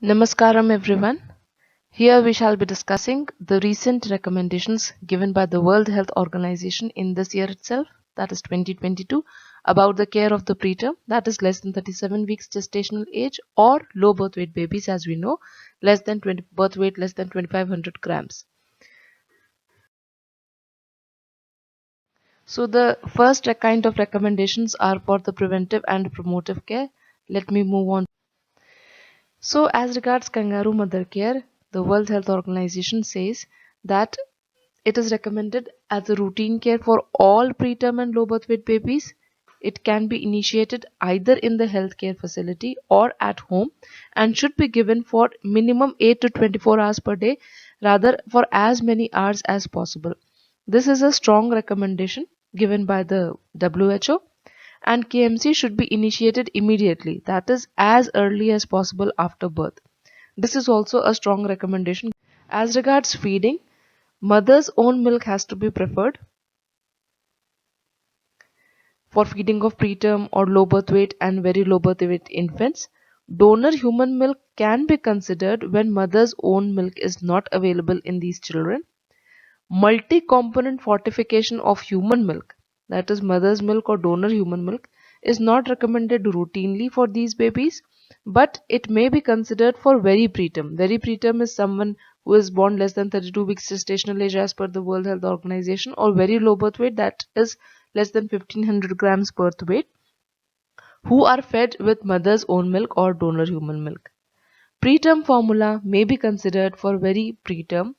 Namaskaram everyone. Here we shall be discussing the recent recommendations given by the World Health Organization in this year itself, that is 2022, about the care of the preterm, that is less than 37 weeks gestational age, or low birth weight babies, as we know, less than 20 birth weight less than 2500 grams. So the first kind of recommendations are for the preventive and promotive care. Let me move on. So, as regards kangaroo mother care, the World Health Organization says that it is recommended as a routine care for all preterm and low birth weight babies. It can be initiated either in the healthcare facility or at home and should be given for minimum 8 to 24 hours per day, rather for as many hours as possible. This is a strong recommendation given by the WHO, and KMC should be initiated immediately, that is, as early as possible after birth. This is also a strong recommendation. As regards feeding, mother's own milk has to be preferred for feeding of preterm or low birth weight and very low birth weight infants. Donor human milk can be considered when mother's own milk is not available in these children. Multi-component fortification of human milk, that is mother's milk or donor human milk, is not recommended routinely for these babies, but it may be considered for very preterm. Very preterm is someone who is born less than 32 weeks gestational age as per the World Health Organization, or very low birth weight, that is less than 1500 grams birth weight, who are fed with mother's own milk or donor human milk. Preterm formula may be considered for very preterm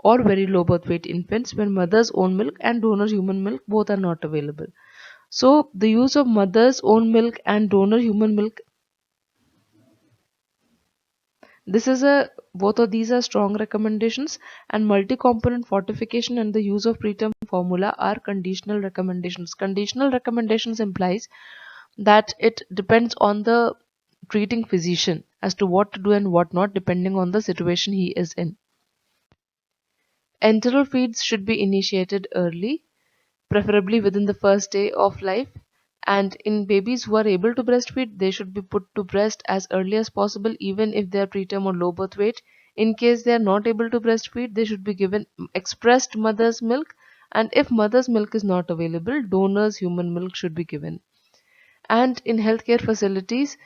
or very low birth weight infants when mother's own milk and donor human milk both are not available. So the use of mother's own milk and donor human milk, this is a both of these are strong recommendations, and multi-component fortification and the use of preterm formula are conditional recommendations. Conditional recommendations implies that it depends on the treating physician as to what to do and what not, depending on the situation he is in. Enteral feeds should be initiated early, preferably within the first day of life. And in babies who are able to breastfeed, they should be put to breast as early as possible, even if they are preterm or low birth weight. In case they are not able to breastfeed, they should be given expressed mother's milk. And if mother's milk is not available, donor's human milk should be given. And in healthcare facilities,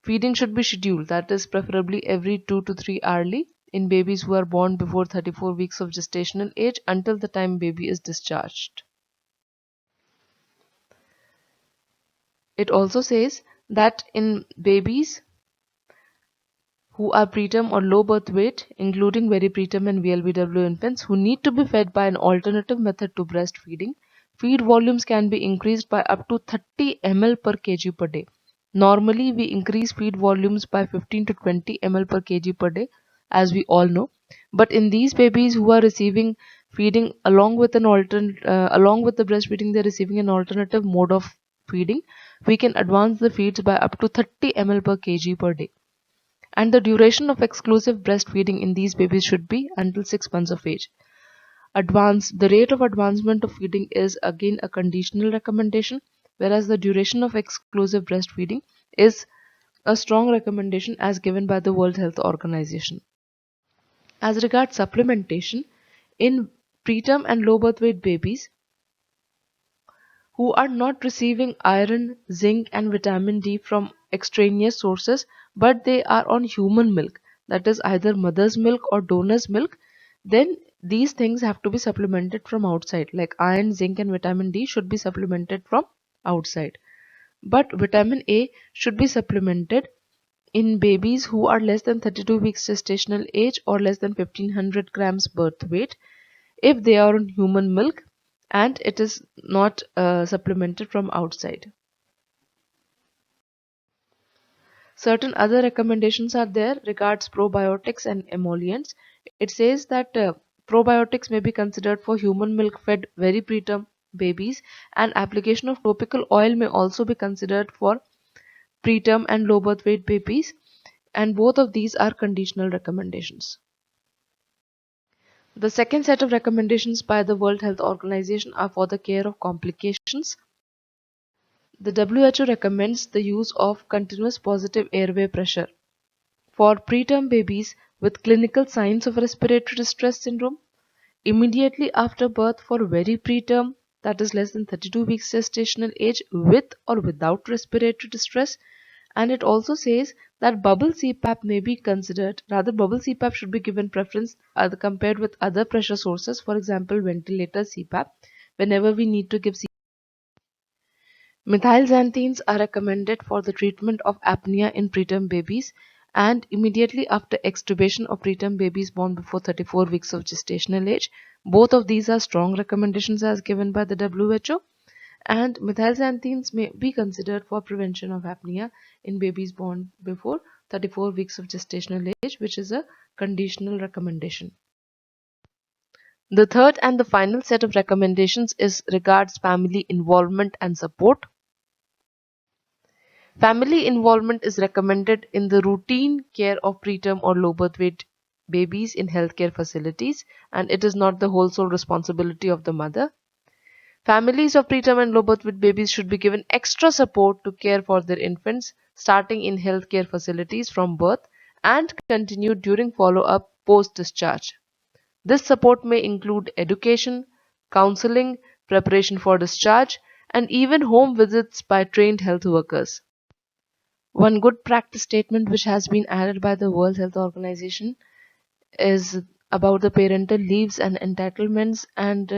feeding should be scheduled, that is, preferably every 2 to 3 hourly in babies who are born before 34 weeks of gestational age until the time baby is discharged. It also says that in babies who are preterm or low birth weight, including very preterm and LBW infants who need to be fed by an alternative method to breastfeeding, feed volumes can be increased by up to 30 ml per kg per day. Normally, we increase feed volumes by 15 to 20 ml per kg per day, as we all know. But in these babies who are receiving feeding along with along with the breastfeeding, they're receiving an alternative mode of feeding. We can advance the feeds by up to 30 ml per kg per day. And the duration of exclusive breastfeeding in these babies should be until 6 months of age. The rate of advancement of feeding is again a conditional recommendation, whereas the duration of exclusive breastfeeding is a strong recommendation as given by the World Health Organization. As regards supplementation, in preterm and low birth weight babies who are not receiving iron, zinc, and vitamin D from extraneous sources, but they are on human milk, that is either mother's milk or donor's milk, then these things have to be supplemented from outside. Like iron, zinc, and vitamin D should be supplemented from outside. But vitamin A should be supplemented in babies who are less than 32 weeks gestational age or less than 1500 grams birth weight if they are on human milk and it is not supplemented from outside. Certain other recommendations are there regards probiotics and emollients. It says that probiotics may be considered for human milk fed very preterm babies, and application of topical oil may also be considered for preterm and low birth weight babies, and both of these are conditional recommendations. The second set of recommendations by the World Health Organization are for the care of complications. The WHO recommends the use of continuous positive airway pressure for preterm babies with clinical signs of respiratory distress syndrome immediately after birth for very preterm, that is less than 32 weeks gestational age, with or without respiratory distress. And it also says that bubble CPAP may be considered, rather bubble CPAP should be given preference compared with other pressure sources, for example ventilator CPAP, whenever we need to give CPAP. Methylxanthines are recommended for the treatment of apnea in preterm babies and immediately after extubation of preterm babies born before 34 weeks of gestational age. Both of these are strong recommendations as given by the WHO, and methylxanthines may be considered for prevention of apnea in babies born before 34 weeks of gestational age, which is a conditional recommendation. The third and the final set of recommendations is regards family involvement and support. Family involvement is recommended in the routine care of preterm or low birth weight babies in healthcare facilities, and it is not the whole sole responsibility of the mother. Families of preterm and low birth weight babies should be given extra support to care for their infants, starting in healthcare facilities from birth and continued during follow up post discharge. This support may include education, counseling, preparation for discharge, and even home visits by trained health workers. One good practice statement which has been added by the World Health Organization is about the parental leaves and entitlements, and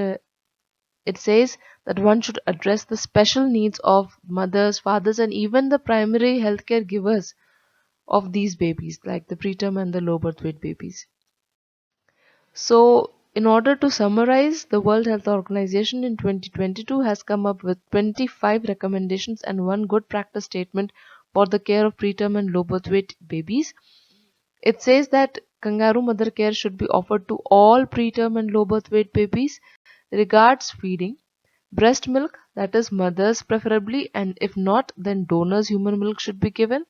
it says that one should address the special needs of mothers, fathers, and even the primary healthcare givers of these babies, like the preterm and the low birth weight babies. So, in order to summarize, the World Health Organization in 2022 has come up with 25 recommendations and one good practice statement for the care of preterm and low birth weight babies. It says that kangaroo mother care should be offered to all preterm and low birth weight babies. Regards feeding, breast milk, that is mothers preferably, and if not, then donors human milk should be given.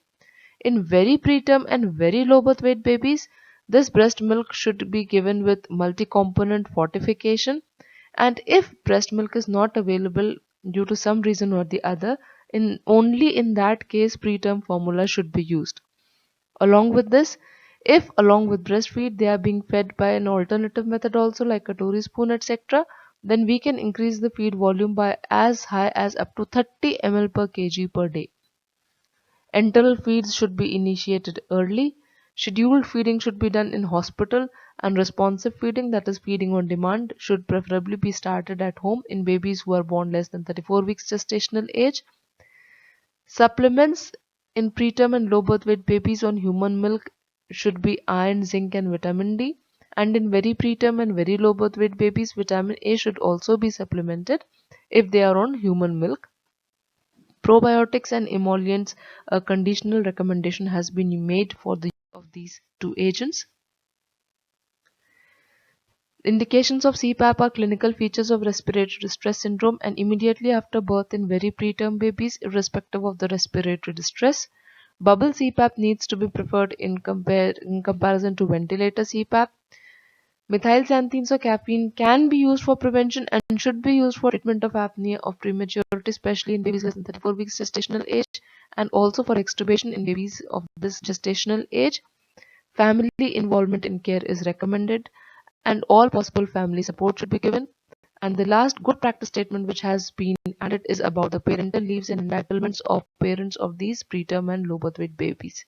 In very preterm and very low birth weight babies, this breast milk should be given with multi-component fortification, and if breast milk is not available due to some reason or the other, only in that case preterm formula should be used. Along with this, if along with breastfeed they are being fed by an alternative method also like a Tory spoon etc., then we can increase the feed volume by as high as up to 30 ml per kg per day. Enteral feeds should be initiated early. Scheduled feeding should be done in hospital, and responsive feeding, that is feeding on demand, should preferably be started at home in babies who are born less than 34 weeks gestational age. Supplements in preterm and low birth weight babies on human milk should be iron, zinc, and vitamin D. And in very preterm and very low birth weight babies, vitamin A should also be supplemented if they are on human milk. Probiotics and emollients, a conditional recommendation has been made for the use of these two agents. Indications of CPAP are clinical features of respiratory distress syndrome and immediately after birth in very preterm babies, irrespective of the respiratory distress. Bubble CPAP needs to be preferred in comparison to ventilator CPAP. Methylxanthines or caffeine can be used for prevention and should be used for treatment of apnea of prematurity, especially in babies less than 34 weeks gestational age, and also for extubation in babies of this gestational age. Family involvement in care is recommended, and all possible family support should be given. And the last good practice statement which has been added is about the parental leaves and entitlements of parents of these preterm and low birth weight babies.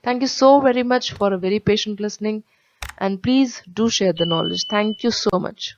Thank you so very much for a very patient listening, and please do share the knowledge. Thank you so much.